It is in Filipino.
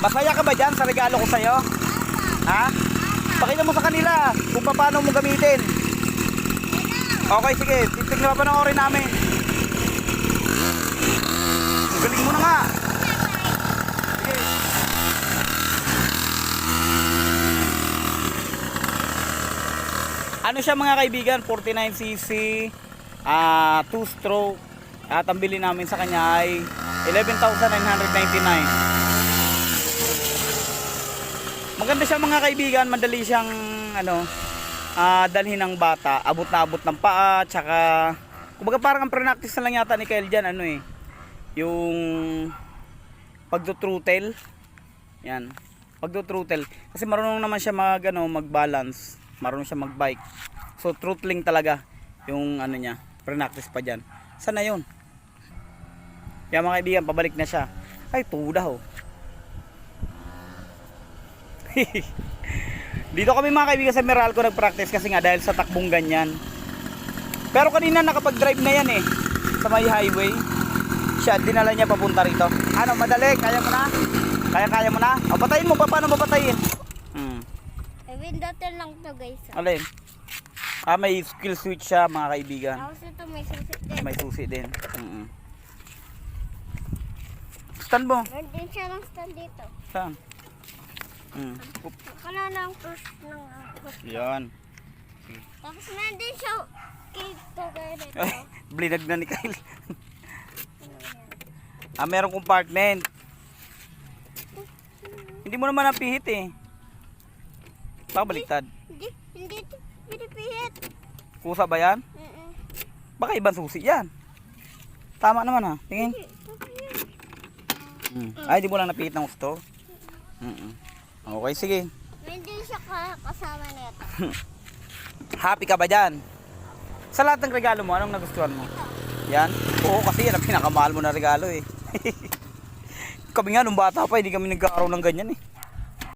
Masaya ka ba dyan sa regalo ko sa'yo? Ha? Pakita mo sa kanila kung paano mo gamitin. Okay, sige. Titignan pa panoorin namin. Galing mo na nga. Sige. Ano siya mga kaibigan? 49cc, 2-stroke. At ang bili namin sa kanya ay 11,999. Maganda siya mga kaibigan, madali siyang dalhin ng bata, abot na abot ng paa, tsaka kumbaga parang ang pre-practice na lang yata ni Kyle dyan, yung pagtutrutel. Yan, pagtutrutel. Kasi marunong naman siya mag-balance, marunong siya mag-bike. So throttling talaga yung niya, pre-practice pa dyan. Sana yun. Yan mga kaibigan, pabalik na siya. Ay, tuda ho. Dito kami mga kaibigan sa Meralco nag-practice kasi nga dahil sa takbong ganyan. Pero kanina nakapag-drive na yan sa may highway. Siya, dinala niya papunta rito. Ano, madali? Kaya mo na? Kaya mo na? O, patayin mo pa. Paano mapatayin? Windotin lang to guys. Alin? May skill switch siya mga kaibigan. Tapos ito may susi din. May susi din. Stand mo? Meron din siya ng stand dito. Saan? Kanana ang push ng Yan. Tapos meron din siya cake to kaya dito. Ay, blinag na ni Kyle. Merong compartment. Hindi mo naman napihit Baliktad. Hindi ito pinipihit. Kusa ba yan? Baka ibang susi yan. Tama naman tingin. Ay, di mo lang napihit ng gusto. Okay, sige. Hindi siya kasama nito. Happy ka ba dyan? Sa lahat ng regalo mo, anong nagustuhan mo? Yan? Oo, kasi yan ang pinakamahal mo na regalo Kami nga nung bata pa, hindi kami nagkakaroon ng ganyan